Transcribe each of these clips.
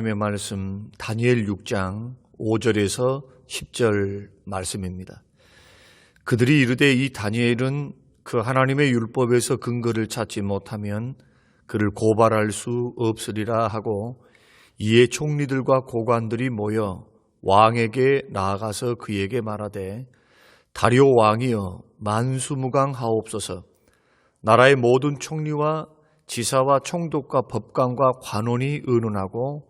하나님의 말씀 다니엘 6장 5절에서 10절 말씀입니다. 그들이 이르되 이 다니엘은 그 하나님의 율법에서 근거를 찾지 못하면 그를 고발할 수 없으리라 하고, 이에 총리들과 고관들이 모여 왕에게 나아가서 그에게 말하되, 다리오 왕이여 만수무강하옵소서. 나라의 모든 총리와 지사와 총독과 법관과 관원이 의논하고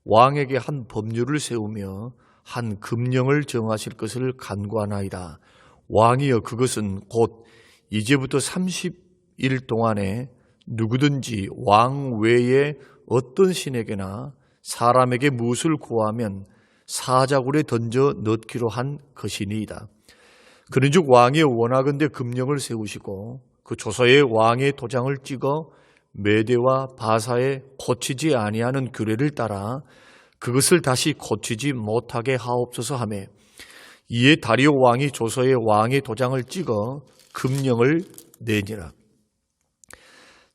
왕에게 한 법률을 세우며 한 금령을 정하실 것을 간구하나이다. 왕이여, 그것은 곧 이제부터 30일 동안에 누구든지 왕 외에 어떤 신에게나 사람에게 무엇을 구하면 사자굴에 던져 넣기로 한 것이니이다. 그런즉 왕이 원하건대 금령을 세우시고 그 조서에 왕의 도장을 찍어 메대와 바사에 고치지 아니하는 규례를 따라 그것을 다시 고치지 못하게 하옵소서 하매, 이에 다리오 왕이 조서에 왕의 도장을 찍어 금령을 내니라.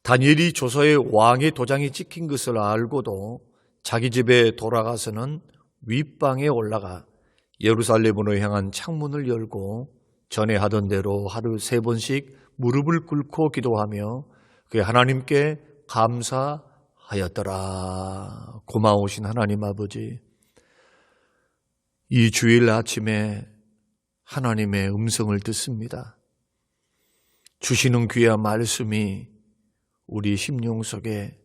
다니엘이 조서에 왕의 도장이 찍힌 것을 알고도 자기 집에 돌아가서는 윗방에 올라가 예루살렘으로 향한 창문을 열고 전에 하던 대로 하루 3번씩 무릎을 꿇고 기도하며 그 하나님께 감사하였더라. 고마우신 하나님 아버지, 이 주일 아침에 하나님의 음성을 듣습니다. 주시는 귀한 말씀이 우리 심령 속에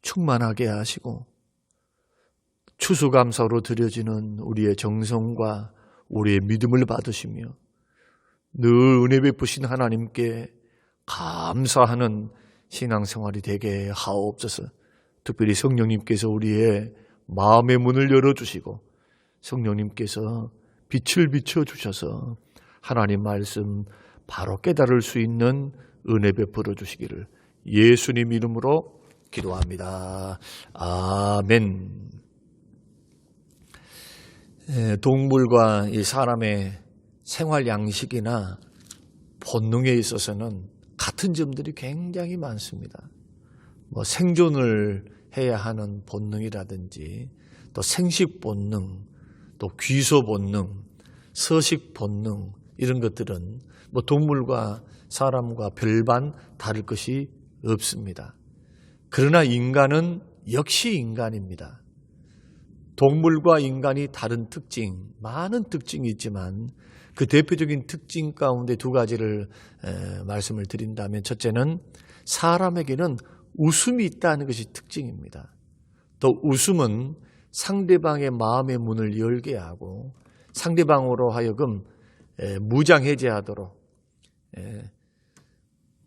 충만하게 하시고 추수감사로 드려지는 우리의 정성과 우리의 믿음을 받으시며 늘 은혜 베푸신 하나님께 감사하는 신앙생활이 되게 하옵소서. 특별히 성령님께서 우리의 마음의 문을 열어주시고 성령님께서 빛을 비춰주셔서 하나님 말씀 바로 깨달을 수 있는 은혜 베풀어 주시기를 예수님 이름으로 기도합니다. 아멘. 동물과 이 사람의 생활 양식이나 본능에 있어서는 같은 점들이 굉장히 많습니다. 생존을 해야 하는 본능이라든지 또 생식 본능, 또 귀소 본능, 서식 본능, 이런 것들은 동물과 사람과 별반 다를 것이 없습니다. 그러나 인간은 역시 인간입니다. 동물과 인간이 다른 특징, 많은 특징이 있지만 그 대표적인 특징 가운데 2가지를 말씀을 드린다면, 첫째는 사람에게는 웃음이 있다는 것이 특징입니다. 또 웃음은 상대방의 마음의 문을 열게 하고 상대방으로 하여금 무장해제하도록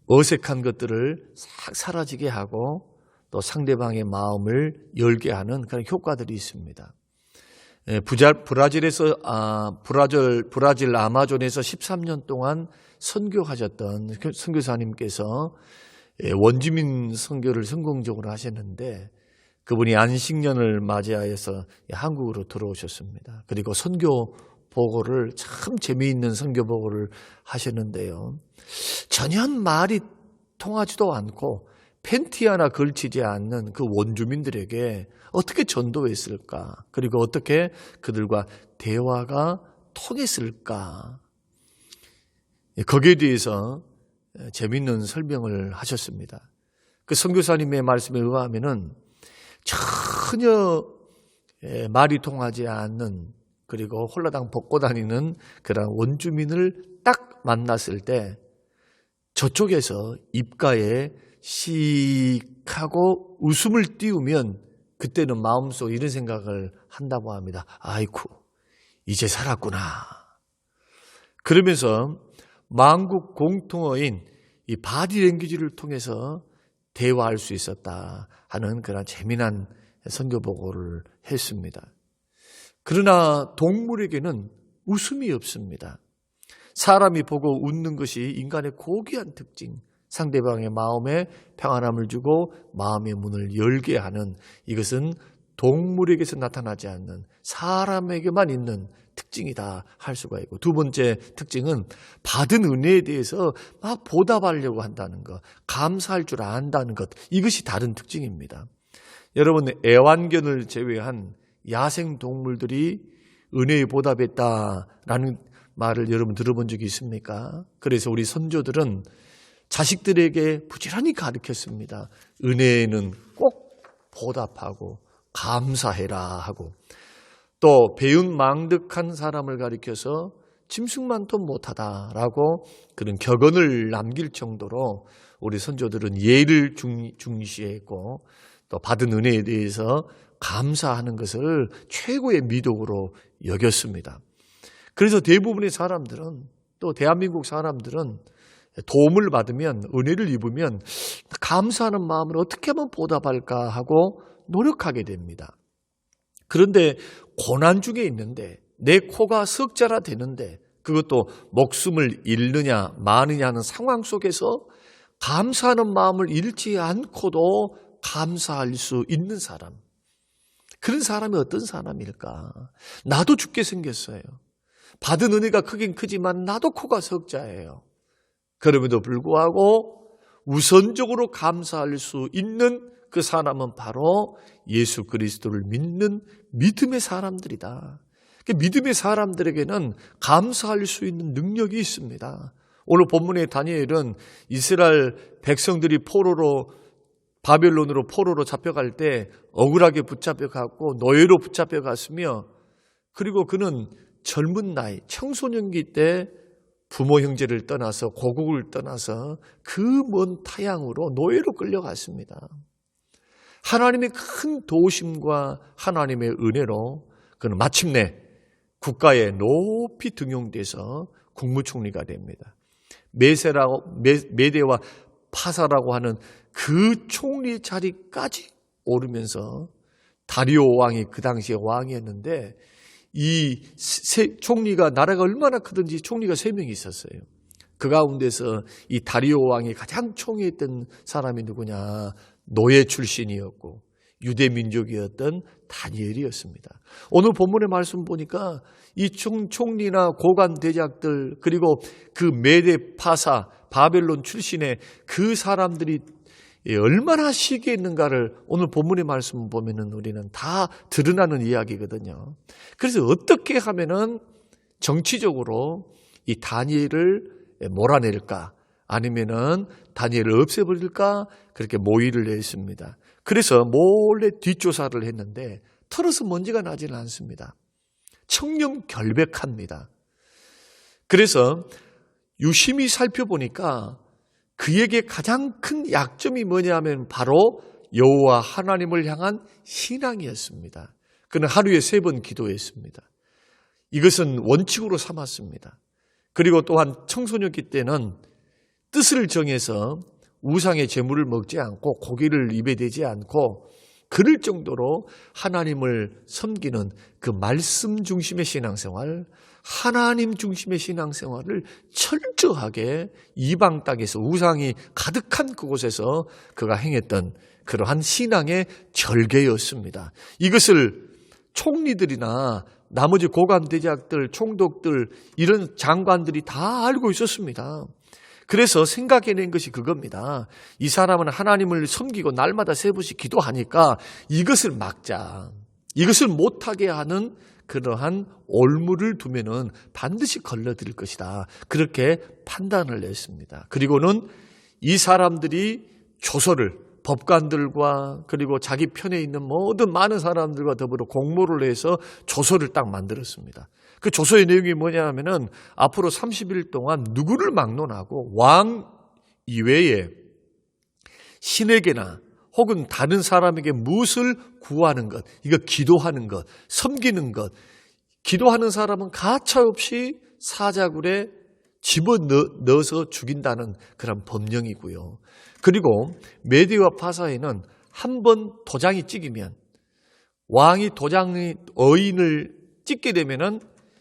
어색한 것들을 싹 사라지게 하고 또 상대방의 마음을 열게 하는 그런 효과들이 있습니다. 브라질 아마존에서 13년 동안 선교하셨던 선교사님께서 원주민 선교를 성공적으로 하셨는데, 그분이 안식년을 맞이하여서 한국으로 들어오셨습니다. 그리고 선교 보고를, 참 재미있는 선교 보고를 하셨는데요, 전혀 말이 통하지도 않고 팬티 하나 걸치지 않는 그 원주민들에게 어떻게 전도했을까, 그리고 어떻게 그들과 대화가 통했을까, 거기에 대해서 재미있는 설명을 하셨습니다. 그 선교사님의 말씀에 의하면은 전혀 말이 통하지 않는, 그리고 홀라당 벗고 다니는 그런 원주민을 딱 만났을 때 저쪽에서 입가에 씩 하고 웃음을 띄우면 그때는 마음속에 이런 생각을 한다고 합니다. 아이쿠, 이제 살았구나. 그러면서 만국 공통어인 이 바디랭귀지를 통해서 대화할 수 있었다 하는 그런 재미난 선교 보고를 했습니다. 그러나 동물에게는 웃음이 없습니다. 사람이 보고 웃는 것이 인간의 고귀한 특징, 상대방의 마음에 평안함을 주고 마음의 문을 열게 하는, 이것은 동물에게서 나타나지 않는 사람에게만 있는 특징이다 할 수가 있고, 2번째 특징은 받은 은혜에 대해서 막 보답하려고 한다는 것, 감사할 줄 안다는 것, 이것이 다른 특징입니다. 여러분, 애완견을 제외한 야생 동물들이 은혜에 보답했다라는 말을 여러분 들어본 적이 있습니까? 그래서 우리 선조들은 자식들에게 부지런히 가르쳤습니다. 은혜에는 꼭 보답하고 감사해라 하고, 또 배운 망득한 사람을 가리켜서 짐승만도 못하다라고 그런 격언을 남길 정도로 우리 선조들은 예를 중시했고, 또 받은 은혜에 대해서 감사하는 것을 최고의 미덕으로 여겼습니다. 그래서 대부분의 사람들은, 또 대한민국 사람들은 도움을 받으면, 은혜를 입으면 감사하는 마음을 어떻게 하면 보답할까 하고 노력하게 됩니다. 그런데 고난 중에 있는데, 내 코가 석자라 되는데, 그것도 목숨을 잃느냐 마느냐 하는 상황 속에서 감사하는 마음을 잃지 않고도 감사할 수 있는 사람, 그런 사람이 어떤 사람일까? 나도 죽게 생겼어요. 받은 은혜가 크긴 크지만 나도 코가 석자예요. 그럼에도 불구하고 우선적으로 감사할 수 있는 그 사람은 바로 예수 그리스도를 믿는 믿음의 사람들이다. 믿음의 사람들에게는 감사할 수 있는 능력이 있습니다. 오늘 본문의 다니엘은 이스라엘 백성들이 바벨론으로 포로로 잡혀갈 때 억울하게 붙잡혀갔고 노예로 붙잡혀갔으며, 그리고 그는 젊은 나이 청소년기 때 부모 형제를 떠나서 고국을 떠나서 그 먼 타향으로 노예로 끌려갔습니다. 하나님의 큰 도우심과 하나님의 은혜로 그는 마침내 국가에 높이 등용돼서 국무총리가 됩니다. 메대와 파사라고 하는 그 총리 자리까지 오르면서, 다리오 왕이 그 당시에 왕이었는데, 이 총리가, 나라가 얼마나 크든지 총리가 3명이 있었어요. 그 가운데서 이 다리오 왕이 가장 총애했던 사람이 누구냐? 노예 출신이었고 유대 민족이었던 다니엘이었습니다. 오늘 본문의 말씀 보니까 이 총리나 고관 대작들, 그리고 그 메대 파사 바벨론 출신의 그 사람들이 얼마나 시기했는가를 오늘 본문의 말씀 보면은 우리는 다 드러나는 이야기거든요. 그래서 어떻게 하면은 정치적으로 이 다니엘을 몰아낼까, 아니면은 다니엘을 없애버릴까, 그렇게 모의를 했습니다. 그래서 몰래 뒷조사를 했는데 털어서 먼지가 나지는 않습니다. 청렴결백합니다. 그래서 유심히 살펴보니까 그에게 가장 큰 약점이 뭐냐면 바로 여호와 하나님을 향한 신앙이었습니다. 그는 하루에 3번 기도했습니다. 이것은 원칙으로 삼았습니다. 그리고 또한 청소년기 때는 뜻을 정해서 우상의 제물을 먹지 않고 고기를 입에 대지 않고, 그럴 정도로 하나님을 섬기는 그 말씀 중심의 신앙생활, 하나님 중심의 신앙생활을 철저하게 이방 땅에서 우상이 가득한 그곳에서 그가 행했던 그러한 신앙의 절개였습니다. 이것을 총리들이나 나머지 고관 대작들, 총독들, 이런 장관들이 다 알고 있었습니다. 그래서 생각해낸 것이 그겁니다. 이 사람은 하나님을 섬기고 날마다 3번씩 기도하니까 이것을 막자, 이것을 못하게 하는 그러한 올무를 두면은 반드시 걸러들 것이다, 그렇게 판단을 했습니다. 그리고는 이 사람들이 조서를 법관들과 그리고 자기 편에 있는 모든 많은 사람들과 더불어 공모를 해서 조서를 딱 만들었습니다. 그 조서의 내용이 뭐냐 하면은 앞으로 30일 동안 누구를 막론하고 왕 이외에 신에게나 혹은 다른 사람에게 무엇을 구하는 것, 이거 기도하는 것, 섬기는 것, 기도하는 사람은 가차없이 사자굴에 집어넣어서 죽인다는 그런 법령이고요. 그리고 메대와 파사에는 한 번 도장이 찍히면, 왕이 도장의 어인을 찍게 되면은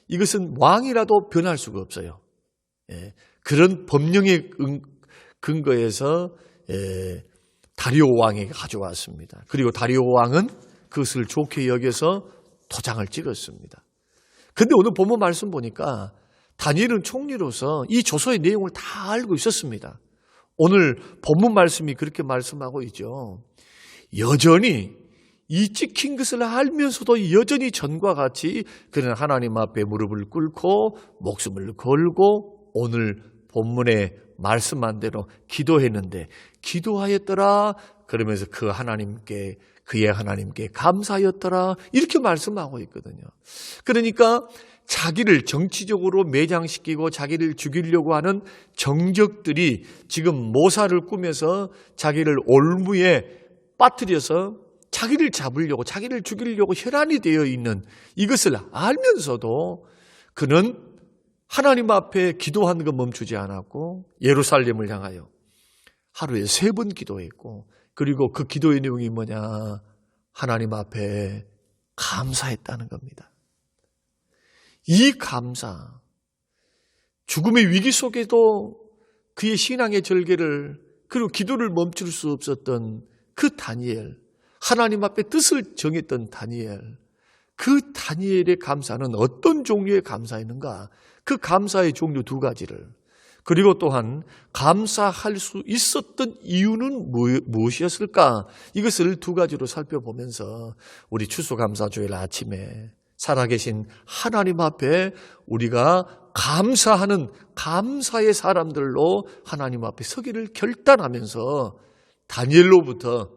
이것은 왕이라도 변할 수가 없어요. 그런 법령의 근거에서 다리오 왕에게 가져왔습니다. 그리고 다리오 왕은 그것을 좋게 여겨서 도장을 찍었습니다. 그런데 오늘 본문 말씀 보니까 다니엘은 총리로서 이 조서의 내용을 다 알고 있었습니다. 오늘 본문 말씀이 그렇게 말씀하고 있죠. 여전히 이 찍힌 것을 알면서도 여전히 전과 같이 그는 하나님 앞에 무릎을 꿇고 목숨을 걸고 오늘 본문에 말씀한 대로 기도했는데 기도하였더라 그러면서 그의 하나님께 감사하였더라 이렇게 말씀하고 있거든요. 그러니까 자기를 정치적으로 매장시키고 자기를 죽이려고 하는 정적들이 지금 모사를 꾸며서 자기를 올무에 빠뜨려서 자기를 잡으려고 자기를 죽이려고 혈안이 되어 있는 이것을 알면서도 그는 하나님 앞에 기도하는 거 멈추지 않았고 예루살렘을 향하여 하루에 3번 기도했고 그리고 그 기도의 내용이 뭐냐? 하나님 앞에 감사했다는 겁니다. 이 감사, 죽음의 위기 속에도 그의 신앙의 절개를 그리고 기도를 멈출 수 없었던 그 다니엘, 하나님 앞에 뜻을 정했던 다니엘, 그 다니엘의 감사는 어떤 종류의 감사였는가? 그 감사의 종류 2가지를 그리고 또한 감사할 수 있었던 이유는 무엇이었을까? 이것을 2가지로 살펴보면서 우리 추수감사주일 아침에 살아계신 하나님 앞에 우리가 감사하는 감사의 사람들로 하나님 앞에 서기를 결단하면서 다니엘로부터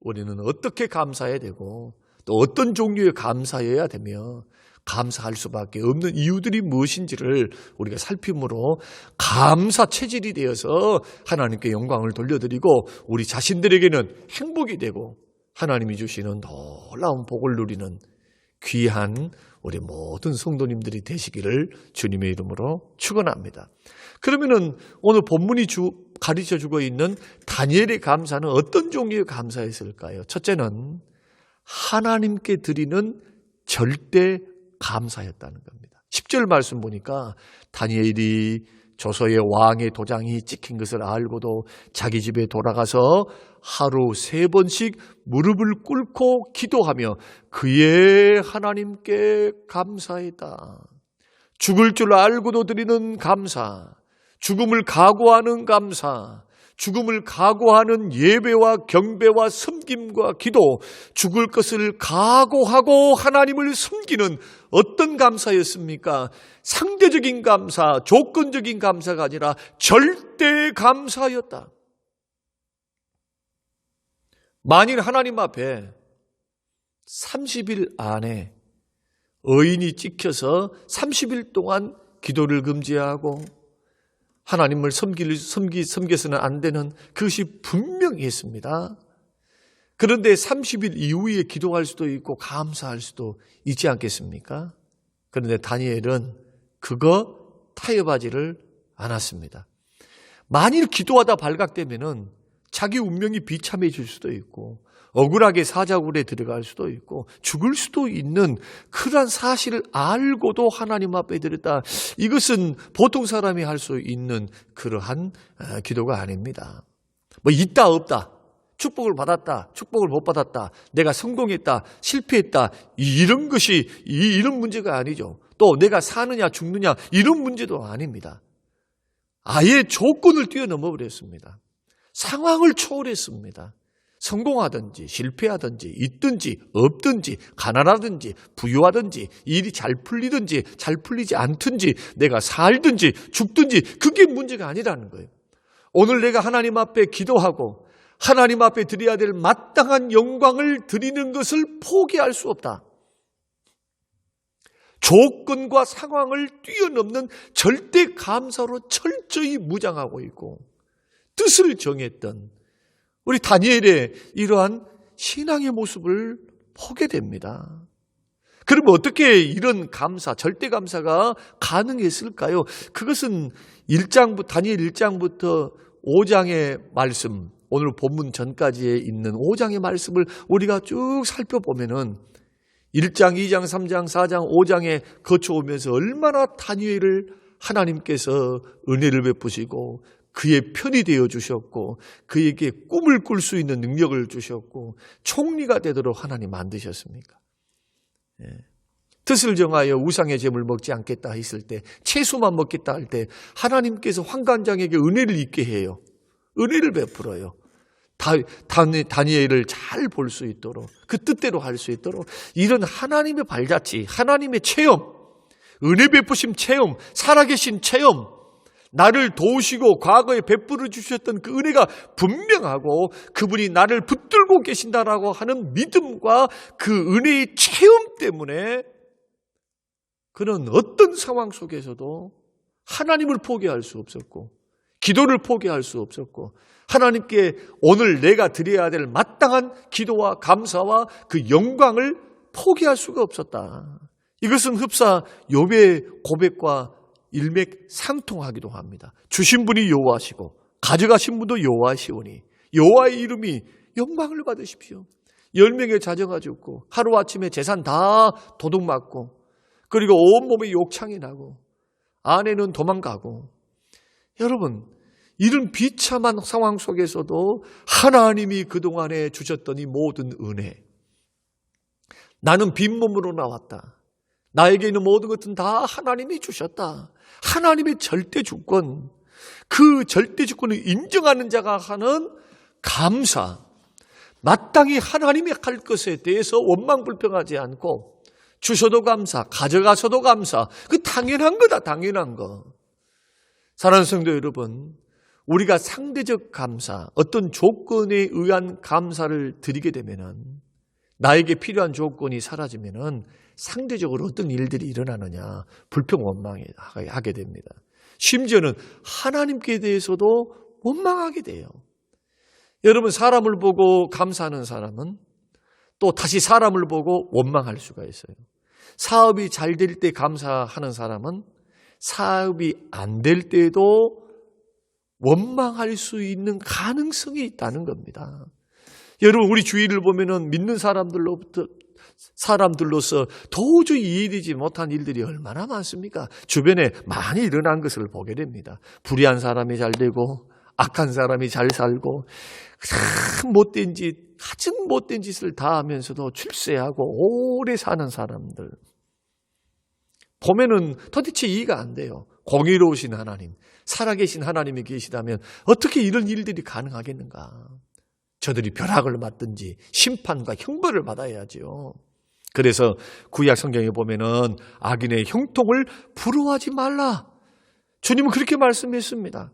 우리는 어떻게 감사해야 되고 또 어떤 종류의 감사여야 되며 감사할 수밖에 없는 이유들이 무엇인지를 우리가 살핌으로 감사 체질이 되어서 하나님께 영광을 돌려드리고 우리 자신들에게는 행복이 되고 하나님이 주시는 놀라운 복을 누리는 귀한 우리 모든 성도님들이 되시기를 주님의 이름으로 축원합니다. 그러면은 오늘 본문이 가르쳐주고 있는 다니엘의 감사는 어떤 종류의 감사였을까요? 첫째는 하나님께 드리는 절대 감사였다는 겁니다. 10절 말씀 보니까 다니엘이 조서의 왕의 도장이 찍힌 것을 알고도 자기 집에 돌아가서 하루 3번씩 무릎을 꿇고 기도하며 그의 하나님께 감사했다. 죽을 줄 알고도 드리는 감사, 죽음을 각오하는 감사, 죽음을 각오하는 예배와 경배와 섬김과 기도, 죽을 것을 각오하고 하나님을 섬기는 어떤 감사였습니까? 상대적인 감사, 조건적인 감사가 아니라 절대 감사였다. 만일 하나님 앞에 30일 안에 의인이 찍혀서 30일 동안 기도를 금지하고 하나님을 섬겨서는 안 되는 그것이 분명히 있습니다. 그런데 30일 이후에 기도할 수도 있고 감사할 수도 있지 않겠습니까? 그런데 다니엘은 그거 타협하지를 않았습니다. 만일 기도하다 발각되면은 자기 운명이 비참해질 수도 있고 억울하게 사자굴에 들어갈 수도 있고 죽을 수도 있는 그러한 사실을 알고도 하나님 앞에 드렸다. 이것은 보통 사람이 할 수 있는 그러한 기도가 아닙니다. 뭐 있다 없다, 축복을 받았다, 축복을 못 받았다, 내가 성공했다, 실패했다, 이런 것이 이런 문제가 아니죠. 또 내가 사느냐 죽느냐 이런 문제도 아닙니다. 아예 조건을 뛰어넘어 버렸습니다. 상황을 초월했습니다. 성공하든지 실패하든지 있든지 없든지 가난하든지 부유하든지 일이 잘 풀리든지 잘 풀리지 않든지 내가 살든지 죽든지 그게 문제가 아니라는 거예요. 오늘 내가 하나님 앞에 기도하고 하나님 앞에 드려야 될 마땅한 영광을 드리는 것을 포기할 수 없다. 조건과 상황을 뛰어넘는 절대 감사로 철저히 무장하고 있고 뜻을 정했던 우리 다니엘의 이러한 신앙의 모습을 보게 됩니다. 그러면 어떻게 이런 감사, 절대 감사가 가능했을까요? 그것은 다니엘 1장부터 5장의 말씀, 오늘 본문 전까지에 있는 5장의 말씀을 우리가 쭉 살펴보면은 1장, 2장, 3장, 4장, 5장에 거쳐오면서 얼마나 다니엘을 하나님께서 은혜를 베푸시고 그의 편이 되어 주셨고 그에게 꿈을 꿀 수 있는 능력을 주셨고 총리가 되도록 하나님 만드셨습니까? 뜻을 정하여 우상의 제물 먹지 않겠다 했을 때 채소만 먹겠다 할 때 하나님께서 환관장에게 은혜를 있게 해요. 은혜를 베풀어요. 다니엘을 잘 볼 수 있도록, 그 뜻대로 할 수 있도록 이런 하나님의 발자취, 하나님의 체험, 은혜 베푸심 체험, 살아계신 체험, 나를 도우시고 과거에 베풀어 주셨던 그 은혜가 분명하고 그분이 나를 붙들고 계신다라고 하는 믿음과 그 은혜의 체험 때문에 그는 어떤 상황 속에서도 하나님을 포기할 수 없었고 기도를 포기할 수 없었고 하나님께 오늘 내가 드려야 될 마땅한 기도와 감사와 그 영광을 포기할 수가 없었다. 이것은 흡사 욥의 고백과 일맥상통하기도 합니다. 주신 분이 여호와시고 가져가신 분도 여호와시오니 여호와의 이름이 영광을 받으십시오. 10명의 자녀가 죽고 하루아침에 재산 다 도둑맞고 그리고 온몸에 욕창이 나고 아내는 도망가고 여러분 이런 비참한 상황 속에서도 하나님이 그동안에 주셨던 이 모든 은혜 나는 빈몸으로 나왔다. 나에게 있는 모든 것은 다 하나님이 주셨다. 하나님의 절대 주권, 그 절대 주권을 인정하는 자가 하는 감사, 마땅히 하나님이 할 것에 대해서 원망불평하지 않고 주셔도 감사, 가져가셔도 감사, 그 당연한 거다, 당연한 거. 사랑하는 성도 여러분, 우리가 상대적 감사, 어떤 조건에 의한 감사를 드리게 되면은 나에게 필요한 조건이 사라지면은 상대적으로 어떤 일들이 일어나느냐 불평 원망하게 됩니다. 심지어는 하나님께 대해서도 원망하게 돼요. 여러분 사람을 보고 감사하는 사람은 또 다시 사람을 보고 원망할 수가 있어요. 사업이 잘 될 때 감사하는 사람은 사업이 안 될 때도 원망할 수 있는 가능성이 있다는 겁니다. 여러분 우리 주위를 보면은 믿는 사람들로서 도저히 이해되지 못한 일들이 얼마나 많습니까? 주변에 많이 일어난 것을 보게 됩니다. 불의한 사람이 잘 되고 악한 사람이 잘 살고 참 못된 짓, 가장 못된 짓을 다 하면서도 출세하고 오래 사는 사람들 보면은 도대체 이해가 안 돼요. 공의로우신 하나님, 살아계신 하나님이 계시다면 어떻게 이런 일들이 가능하겠는가? 저들이 벼락을 맞든지 심판과 형벌을 받아야죠. 그래서 구약 성경에 보면은 악인의 형통을 부러워하지 말라. 주님은 그렇게 말씀했습니다.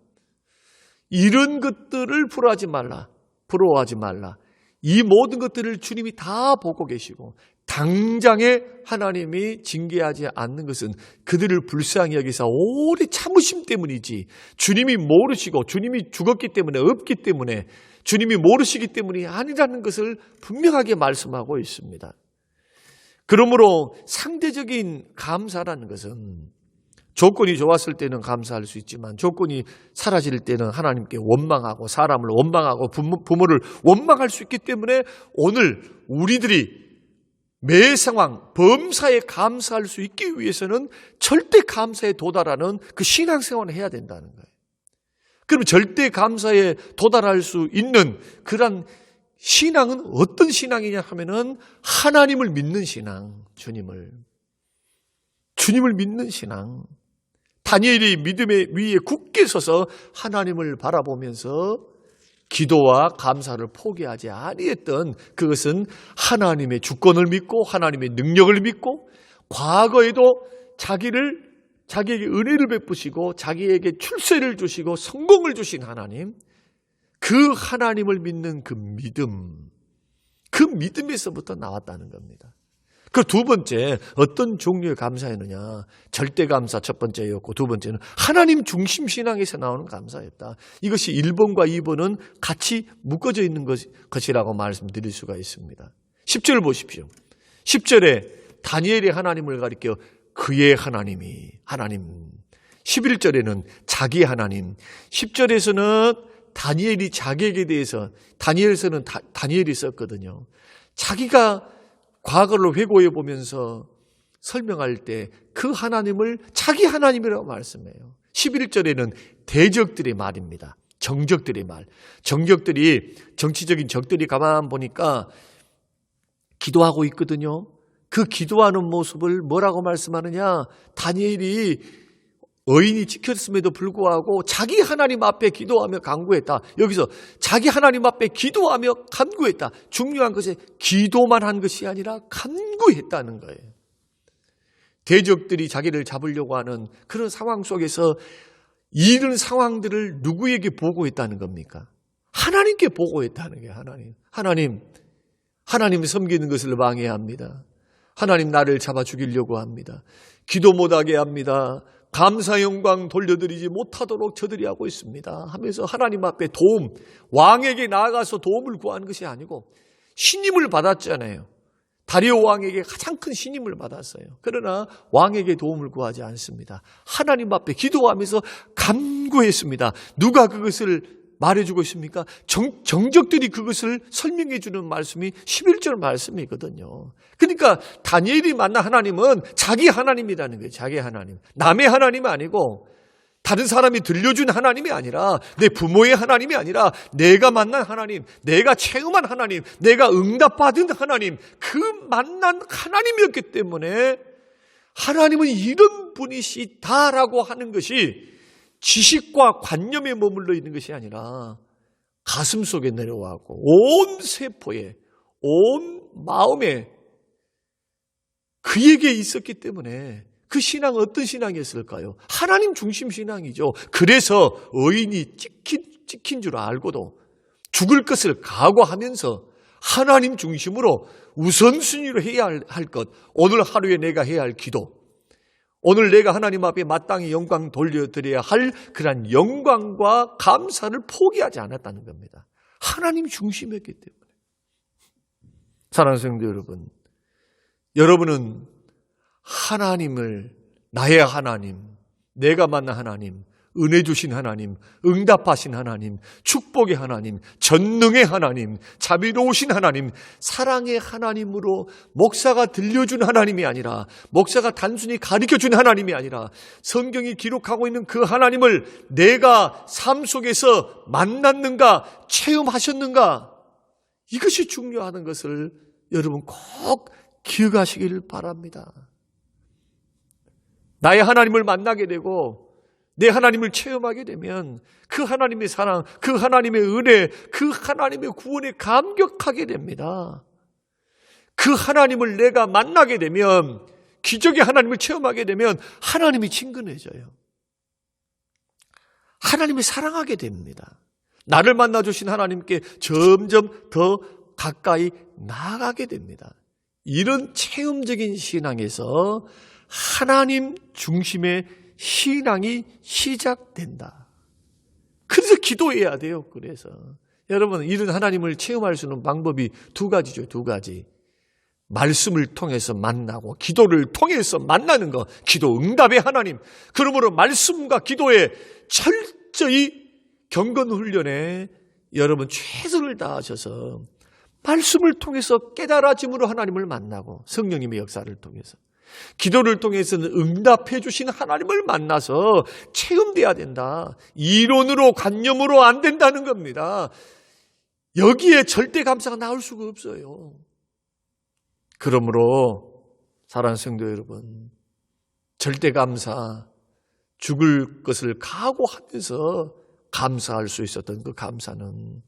이런 것들을 부러워하지 말라. 부러워하지 말라. 이 모든 것들을 주님이 다 보고 계시고 당장에 하나님이 징계하지 않는 것은 그들을 불쌍히 여기사 오래 참으심 때문이지 주님이 모르시고 주님이 죽었기 때문에 없기 때문에 주님이 모르시기 때문이 아니라는 것을 분명하게 말씀하고 있습니다. 그러므로 상대적인 감사라는 것은 조건이 좋았을 때는 감사할 수 있지만 조건이 사라질 때는 하나님께 원망하고 사람을 원망하고 부모를 원망할 수 있기 때문에 오늘 우리들이 매 상황 범사에 감사할 수 있기 위해서는 절대 감사에 도달하는 그 신앙생활을 해야 된다는 거예요. 그럼 절대 감사에 도달할 수 있는 그런 신앙은 어떤 신앙이냐 하면은 하나님을 믿는 신앙, 주님을 믿는 신앙. 다니엘이 믿음의 위에 굳게 서서 하나님을 바라보면서 기도와 감사를 포기하지 아니했던 그것은 하나님의 주권을 믿고 하나님의 능력을 믿고 과거에도 자기에게 은혜를 베푸시고 자기에게 출세를 주시고 성공을 주신 하나님, 그 하나님을 믿는 그 믿음에서부터 나왔다는 겁니다. 그 두 번째 어떤 종류의 감사였느냐? 절대 감사 첫 번째였고 두 번째는 하나님 중심 신앙에서 나오는 감사였다. 이것이 1번과 2번은 같이 묶어져 있는 것이라고 말씀드릴 수가 있습니다. 10절 보십시오. 10절에 다니엘이 하나님을 가리켜 그의 하나님이 하나님. 11절에는 자기 하나님. 10절에서는 다니엘이 자기에게 대해서 다니엘서는 다니엘이 썼거든요. 자기가 과거를 회고해 보면서 설명할 때 그 하나님을 자기 하나님이라고 말씀해요. 11절에는 대적들의 말입니다. 정적들의 말. 정치적인 적들이 가만 보니까 기도하고 있거든요. 그 기도하는 모습을 뭐라고 말씀하느냐? 다니엘이 의인이 지켰음에도 불구하고 자기 하나님 앞에 기도하며 간구했다. 여기서 자기 하나님 앞에 기도하며 간구했다. 중요한 것이 기도만 한 것이 아니라 간구했다는 거예요. 대적들이 자기를 잡으려고 하는 그런 상황 속에서 이런 상황들을 누구에게 보고했다는 겁니까? 하나님께 보고했다는 게 하나님을 섬기는 것을 방해합니다. 하나님 나를 잡아 죽이려고 합니다. 기도 못하게 합니다. 감사 영광 돌려드리지 못하도록 저들이 하고 있습니다 하면서 하나님 앞에 도움, 왕에게 나아가서 도움을 구하는 것이 아니고 신임을 받았잖아요. 다리오 왕에게 가장 큰 신임을 받았어요. 그러나 왕에게 도움을 구하지 않습니다. 하나님 앞에 기도하면서 간구했습니다. 누가 그것을 말해주고 있습니까? 정적들이 그것을 설명해 주는 말씀이 11절 말씀이거든요. 그러니까 다니엘이 만난 하나님은 자기 하나님이라는 거예요. 자기 하나님. 남의 하나님이 아니고 다른 사람이 들려준 하나님이 아니라 내 부모의 하나님이 아니라 내가 만난 하나님, 내가 체험한 하나님, 내가 응답받은 하나님, 그 만난 하나님이었기 때문에 하나님은 이런 분이시다라고 하는 것이 지식과 관념에 머물러 있는 것이 아니라 가슴 속에 내려와고 온 세포에, 온 마음에 그에게 있었기 때문에 그 신앙은 어떤 신앙이었을까요? 하나님 중심 신앙이죠. 그래서 의인이 찍힌 줄 알고도 죽을 것을 각오하면서 하나님 중심으로 우선순위로 해야 할 것, 오늘 하루에 내가 해야 할 기도, 오늘 내가 하나님 앞에 마땅히 영광 돌려드려야 할 그런 영광과 감사를 포기하지 않았다는 겁니다. 하나님 중심이었기 때문에. 사랑하는 성도 여러분, 여러분은 하나님을 나의 하나님, 내가 만난 하나님, 은혜 주신 하나님, 응답하신 하나님, 축복의 하나님, 전능의 하나님, 자비로우신 하나님, 사랑의 하나님으로 목사가 들려준 하나님이 아니라, 목사가 단순히 가르쳐준 하나님이 아니라 성경이 기록하고 있는 그 하나님을 내가 삶 속에서 만났는가, 체험하셨는가, 이것이 중요한 것을 여러분 꼭 기억하시길 바랍니다. 나의 하나님을 만나게 되고 내 하나님을 체험하게 되면 그 하나님의 사랑, 그 하나님의 은혜, 그 하나님의 구원에 감격하게 됩니다. 그 하나님을 내가 만나게 되면, 기적의 하나님을 체험하게 되면 하나님이 친근해져요. 하나님을 사랑하게 됩니다. 나를 만나주신 하나님께 점점 더 가까이 나아가게 됩니다. 이런 체험적인 신앙에서 하나님 중심의 신앙이 시작된다. 그래서 기도해야 돼요. 그래서 여러분, 이런 하나님을 체험할 수 있는 방법이 두 가지죠. 두 가지. 말씀을 통해서 만나고 기도를 통해서 만나는 것. 기도 응답의 하나님. 그러므로 말씀과 기도에 철저히 경건 훈련에 여러분 최선을 다하셔서 말씀을 통해서 깨달아짐으로 하나님을 만나고 성령님의 역사를 통해서 기도를 통해서는 응답해 주신 하나님을 만나서 체험돼야 된다. 이론으로 관념으로 안 된다는 겁니다. 여기에 절대 감사가 나올 수가 없어요. 그러므로 사랑하는 성도 여러분, 절대 감사, 죽을 것을 각오하면서 감사할 수 있었던 그 감사는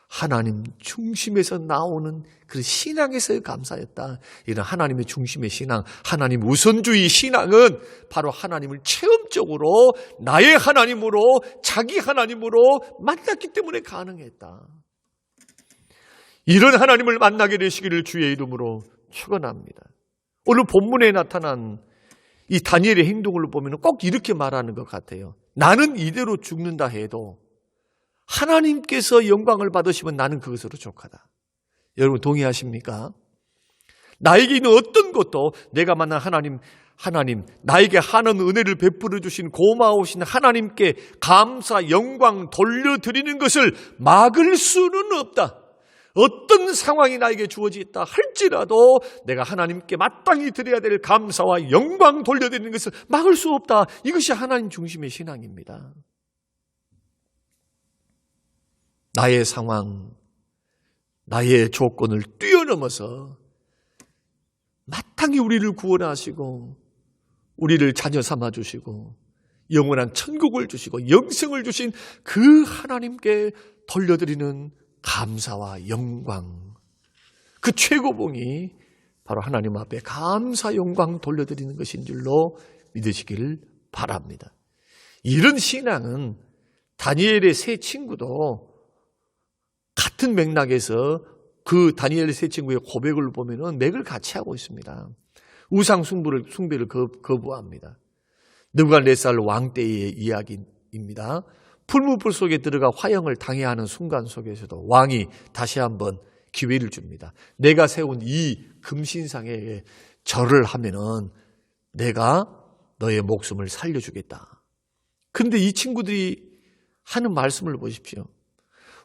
하나님 중심에서 나오는 그 신앙에서의 감사였다. 이런 하나님의 중심의 신앙, 하나님 우선주의 신앙은 바로 하나님을 체험적으로 나의 하나님으로, 자기 하나님으로 만났기 때문에 가능했다. 이런 하나님을 만나게 되시기를 주의 이름으로 축원합니다. 오늘 본문에 나타난 이 다니엘의 행동을 보면 꼭 이렇게 말하는 것 같아요. 나는 이대로 죽는다 해도 하나님께서 영광을 받으시면 나는 그것으로 족하다. 여러분 동의하십니까? 나에게 있는 어떤 것도 내가 만난 하나님, 나에게 하는 은혜를 베풀어 주신 고마우신 하나님께 감사, 영광 돌려드리는 것을 막을 수는 없다. 어떤 상황이 나에게 주어졌다 할지라도 내가 하나님께 마땅히 드려야 될 감사와 영광 돌려드리는 것을 막을 수 없다. 이것이 하나님 중심의 신앙입니다. 나의 상황, 나의 조건을 뛰어넘어서 마땅히 우리를 구원하시고 우리를 자녀 삼아주시고 영원한 천국을 주시고 영생을 주신 그 하나님께 돌려드리는 감사와 영광, 그 최고봉이 바로 하나님 앞에 감사 영광 돌려드리는 것인 줄로 믿으시길 바랍니다. 이런 신앙은 다니엘의 세 친구도 같은 맥락에서 그 다니엘의 세 친구의 고백을 보면은 맥을 같이 하고 있습니다. 우상 숭배를 거부합니다. 느부갓네살 왕 때의 이야기입니다. 풀무불 속에 들어가 화형을 당해야 하는 순간 속에서도 왕이 다시 한번 기회를 줍니다. 내가 세운 이 금신상에 절을 하면은 내가 너의 목숨을 살려주겠다. 그런데 이 친구들이 하는 말씀을 보십시오.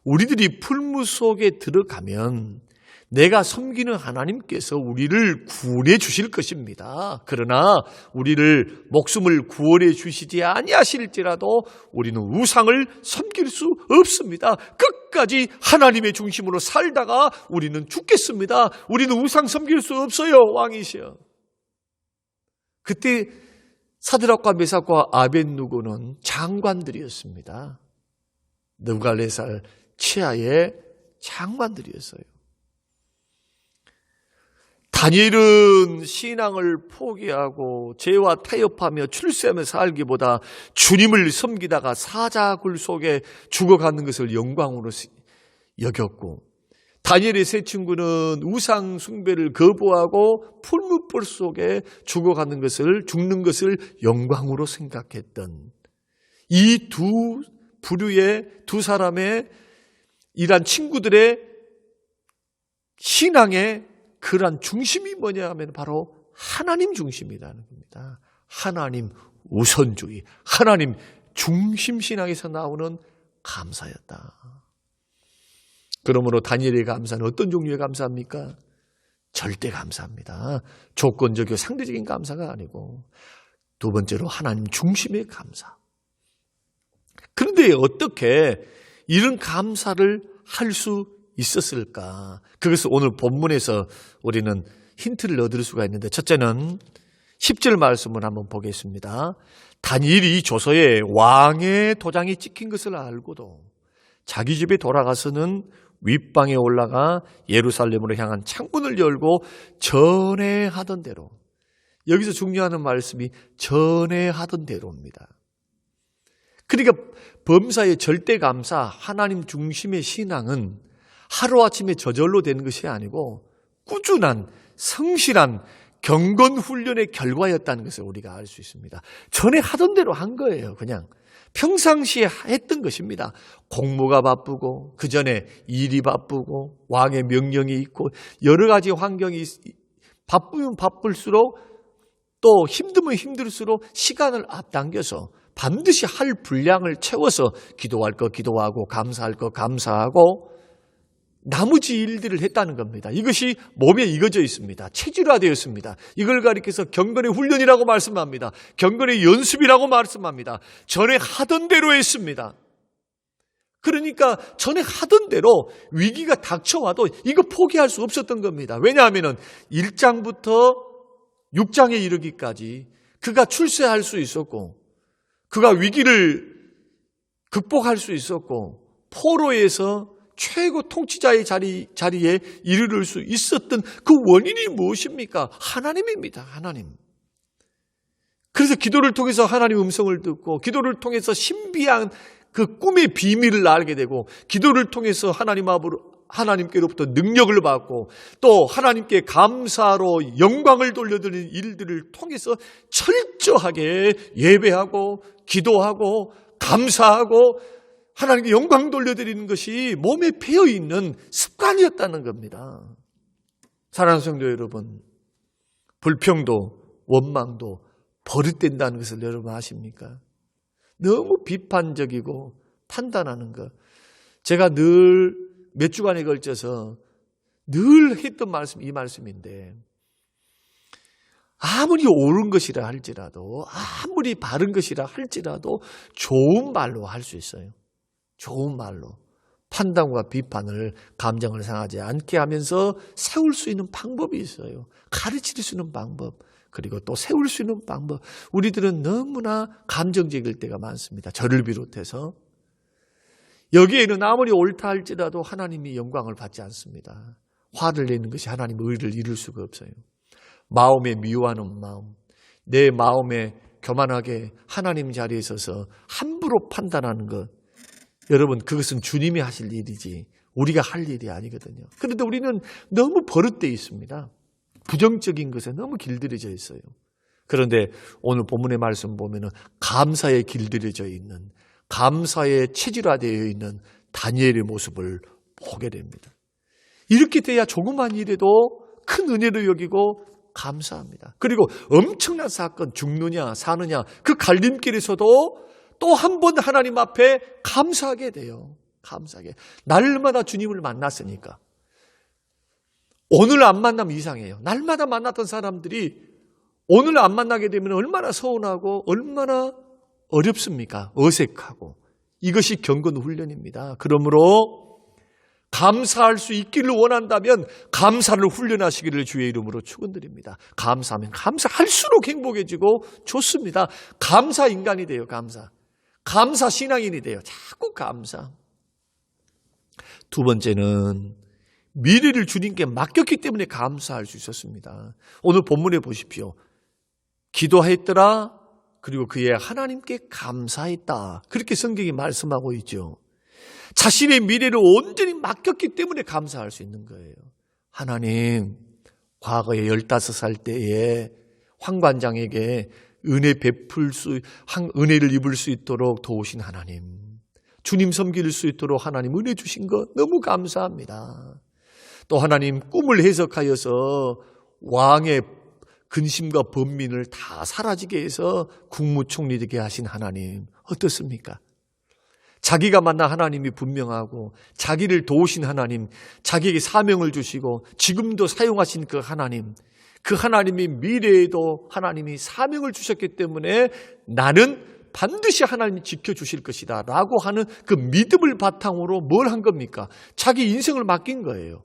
우리들이 풀무 속에 들어가면 내가 섬기는 하나님께서 우리를 구원해 주실 것입니다. 그러나 우리를 목숨을 구원해 주시지 아니하실지라도 우리는 우상을 섬길 수 없습니다. 끝까지 하나님의 중심으로 살다가 우리는 죽겠습니다. 우리는 우상 섬길 수 없어요. 왕이시여. 그때 사드락과 메삭과 아벳느고는 장관들이었습니다. 느부갓네살 치하의 장관들이었어요. 다니엘은 신앙을 포기하고 죄와 타협하며 출세하며 살기보다 주님을 섬기다가 사자굴 속에 죽어가는 것을 영광으로 여겼고, 다니엘의 세 친구는 우상 숭배를 거부하고 풀무불 속에 죽는 것을 영광으로 생각했던 이 두 부류의 두 사람의 이란 친구들의 신앙의 그러한 중심이 뭐냐 하면 바로 하나님 중심이라는 겁니다. 하나님 우선주의, 하나님 중심 신앙에서 나오는 감사였다. 그러므로 다니엘의 감사는 어떤 종류의 감사입니까? 절대 감사입니다. 조건적이고 상대적인 감사가 아니고, 두 번째로 하나님 중심의 감사. 그런데 어떻게 이런 감사를 할 수 있었을까? 그것을 오늘 본문에서 우리는 힌트를 얻을 수가 있는데, 첫째는 10절 말씀을 한번 보겠습니다. 다니엘이 조서에 왕의 도장이 찍힌 것을 알고도 자기 집에 돌아가서는 윗방에 올라가 예루살렘으로 향한 창문을 열고 전에 하던 대로, 여기서 중요한 말씀이 전에 하던 대로입니다. 그러니까 범사의 절대 감사, 하나님 중심의 신앙은 하루아침에 저절로 되는 것이 아니고 꾸준한 성실한 경건 훈련의 결과였다는 것을 우리가 알 수 있습니다. 전에 하던 대로 한 거예요. 그냥 평상시에 했던 것입니다. 공무가 바쁘고 그 전에 일이 바쁘고 왕의 명령이 있고 여러 가지 환경이 바쁘면 바쁠수록 또 힘들면 힘들수록 시간을 앞당겨서 반드시 할 분량을 채워서 기도할 거 기도하고 감사할 거 감사하고 나머지 일들을 했다는 겁니다. 이것이 몸에 익어져 있습니다. 체질화되었습니다. 이걸 가리켜서 경건의 훈련이라고 말씀합니다. 경건의 연습이라고 말씀합니다. 전에 하던 대로 했습니다. 그러니까 전에 하던 대로 위기가 닥쳐와도 이거 포기할 수 없었던 겁니다. 왜냐하면 1장부터 6장에 이르기까지 그가 출세할 수 있었고 그가 위기를 극복할 수 있었고 포로에서 최고 통치자의 자리에 이르를 수 있었던 그 원인이 무엇입니까? 하나님입니다. 하나님. 그래서 기도를 통해서 하나님 음성을 듣고 기도를 통해서 신비한 그 꿈의 비밀을 알게 되고 기도를 통해서 하나님께로부터 능력을 받고 또 하나님께 감사로 영광을 돌려드리는 일들을 통해서 철저하게 예배하고 기도하고 감사하고 하나님께 영광 돌려드리는 것이 몸에 배어있는 습관이었다는 겁니다. 사랑하는 성도 여러분, 불평도 원망도 버릇된다는 것을 여러분 아십니까? 너무 비판적이고 판단하는 것. 제가 늘 몇 주간에 걸쳐서 늘 했던 말씀, 이 말씀인데 아무리 옳은 것이라 할지라도 아무리 바른 것이라 할지라도 좋은 말로 할 수 있어요. 좋은 말로 판단과 비판을 감정을 상하지 않게 하면서 세울 수 있는 방법이 있어요. 가르칠 수 있는 방법. 그리고 또 세울 수 있는 방법. 우리들은 너무나 감정적일 때가 많습니다. 저를 비롯해서. 여기에는 아무리 옳다 할지라도 하나님이 영광을 받지 않습니다. 화를 내는 것이 하나님의 의를 이룰 수가 없어요. 마음에 미워하는 마음, 내 마음에 교만하게 하나님 자리에 서서 함부로 판단하는 것, 여러분 그것은 주님이 하실 일이지 우리가 할 일이 아니거든요. 그런데 우리는 너무 버릇되어 있습니다. 부정적인 것에 너무 길들여져 있어요. 그런데 오늘 본문의 말씀 보면은 감사에 길들여져 있는, 감사에 체질화되어 있는 다니엘의 모습을 보게 됩니다. 이렇게 돼야 조그만 일에도 큰 은혜로 여기고 감사합니다. 그리고 엄청난 사건, 죽느냐 사느냐 그 갈림길에서도 또 한 번 하나님 앞에 감사하게 돼요. 감사하게. 날마다 주님을 만났으니까. 오늘 안 만나면 이상해요. 날마다 만났던 사람들이 오늘 안 만나게 되면 얼마나 서운하고 얼마나 어렵습니까? 어색하고. 이것이 경건 훈련입니다. 그러므로 감사할 수 있기를 원한다면 감사를 훈련하시기를 주의 이름으로 축원드립니다. 감사하면 감사할수록 행복해지고 좋습니다. 감사 인간이 돼요. 감사 신앙인이 돼요. 자꾸 감사. 두 번째는 미래를 주님께 맡겼기 때문에 감사할 수 있었습니다. 오늘 본문에 보십시오. 기도했더라. 그리고 그의 하나님께 감사했다. 그렇게 성경이 말씀하고 있죠. 자신의 미래를 온전히 맡겼기 때문에 감사할 수 있는 거예요. 하나님, 과거에 15살 때에 황관장에게 은혜를 입을 수 있도록 도우신 하나님, 주님 섬길 수 있도록 하나님 은혜 주신 것 너무 감사합니다. 또 하나님 꿈을 해석하여서 왕의 근심과 번민을 다 사라지게 해서 국무총리 되게 하신 하나님 어떻습니까? 자기가 만난 하나님이 분명하고 자기를 도우신 하나님, 자기에게 사명을 주시고 지금도 사용하신 그 하나님이 미래에도 하나님이 사명을 주셨기 때문에 나는 반드시 하나님이 지켜주실 것이다 라고 하는 그 믿음을 바탕으로 뭘 한 겁니까? 자기 인생을 맡긴 거예요.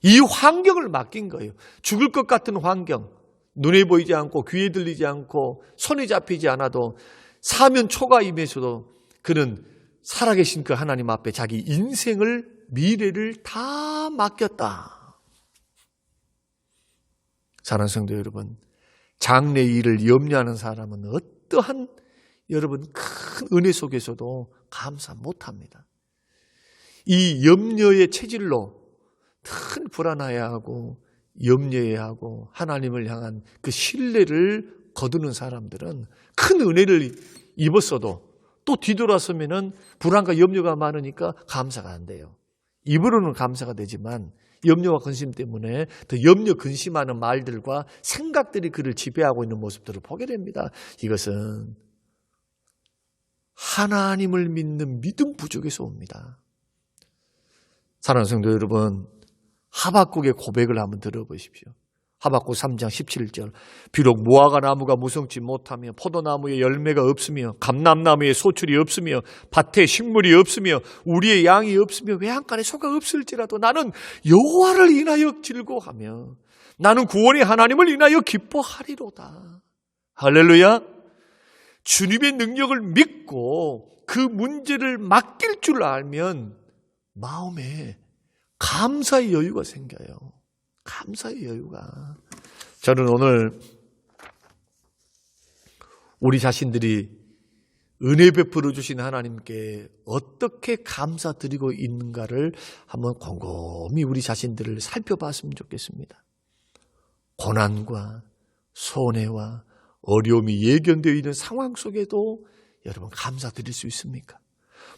이 환경을 맡긴 거예요. 죽을 것 같은 환경, 눈에 보이지 않고 귀에 들리지 않고 손에 잡히지 않아도 사면 초과임에서도 그는 살아계신 그 하나님 앞에 자기 인생을, 미래를 다 맡겼다. 사랑하는 성도 여러분, 장래 일을 염려하는 사람은 어떠한 여러분 큰 은혜 속에서도 감사 못합니다. 이 염려의 체질로 큰 불안해하고 염려해하고 하나님을 향한 그 신뢰를 거두는 사람들은 큰 은혜를 입었어도 또 뒤돌아서면은 불안과 염려가 많으니까 감사가 안 돼요. 입으로는 감사가 되지만 염려와 근심 때문에 더 염려 근심하는 말들과 생각들이 그를 지배하고 있는 모습들을 보게 됩니다. 이것은 하나님을 믿는 믿음 부족에서 옵니다. 사랑하는 성도 여러분, 하박국의 고백을 한번 들어보십시오. 하박국 3장 17절. 비록 무화과 나무가 무성치 못하며 포도나무에 열매가 없으며 감람나무에 소출이 없으며 밭에 식물이 없으며 우리의 양이 없으며 외양간에 소가 없을지라도 나는 여호와를 인하여 즐거워하며 나는 구원의 하나님을 인하여 기뻐하리로다. 할렐루야. 주님의 능력을 믿고 그 문제를 맡길 줄 알면 마음에 감사의 여유가 생겨요. 감사의 여유가. 저는 오늘 우리 자신들이 은혜 베풀어 주신 하나님께 어떻게 감사드리고 있는가를 한번 곰곰이 우리 자신들을 살펴봤으면 좋겠습니다. 고난과 손해와 어려움이 예견되어 있는 상황 속에도 여러분 감사드릴 수 있습니까?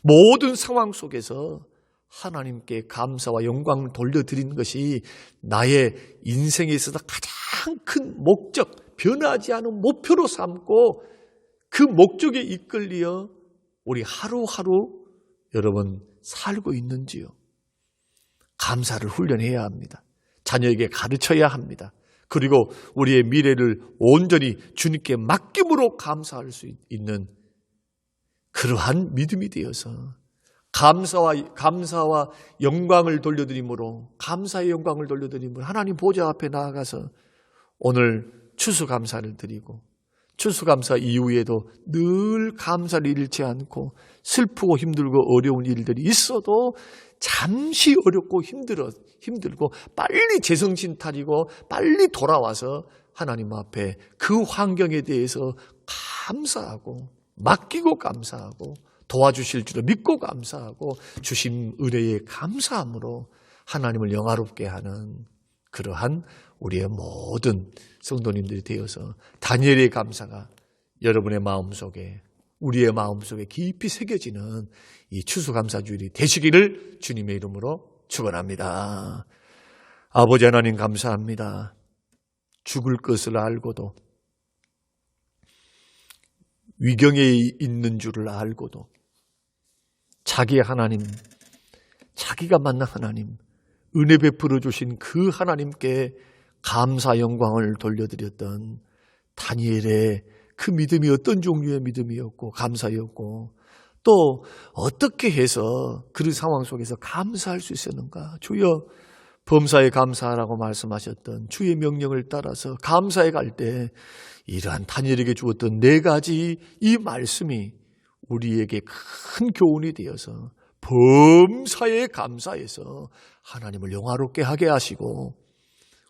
모든 상황 속에서 하나님께 감사와 영광을 돌려드리는 것이 나의 인생에 있어서 가장 큰 목적, 변하지 않은 목표로 삼고 그 목적에 이끌려 우리 하루하루 여러분 살고 있는지요? 감사를 훈련해야 합니다. 자녀에게 가르쳐야 합니다. 그리고 우리의 미래를 온전히 주님께 맡김으로 감사할 수 있는 그러한 믿음이 되어서 감사와 영광을 돌려드림으로, 감사의 영광을 돌려드림으로 하나님 보좌 앞에 나아가서 오늘 추수감사를 드리고 추수감사 이후에도 늘 감사를 잃지 않고 슬프고 힘들고 어려운 일들이 있어도 잠시 어렵고 힘들고 빨리 제정신 차리고 빨리 돌아와서 하나님 앞에 그 환경에 대해서 감사하고 맡기고 감사하고 도와주실 줄을 믿고 감사하고 주신 은혜에 감사함으로 하나님을 영화롭게 하는 그러한 우리의 모든 성도님들이 되어서 다니엘의 감사가 여러분의 마음속에 우리의 마음속에 깊이 새겨지는 이 추수감사주일이 되시기를 주님의 이름으로 축원합니다. 아버지 하나님 감사합니다. 죽을 것을 알고도 위경에 있는 줄을 알고도 자기 하나님, 자기가 만난 하나님, 은혜 베풀어 주신 그 하나님께 감사 영광을 돌려드렸던 다니엘의 그 믿음이 어떤 종류의 믿음이었고 감사였고 또 어떻게 해서 그 상황 속에서 감사할 수 있었는가. 주여 범사에 감사하라고 말씀하셨던 주의 명령을 따라서 감사에 갈 때 이러한 다니엘에게 주었던 4가지 이 말씀이 우리에게 큰 교훈이 되어서 범사에 감사해서 하나님을 영화롭게 하게 하시고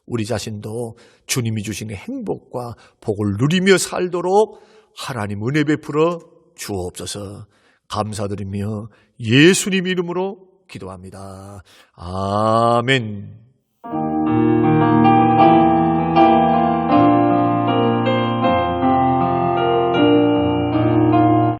우리 자신도 주님이 주시는 행복과 복을 누리며 살도록 하나님 은혜 베풀어 주옵소서. 감사드리며 예수님 이름으로 기도합니다. 아멘.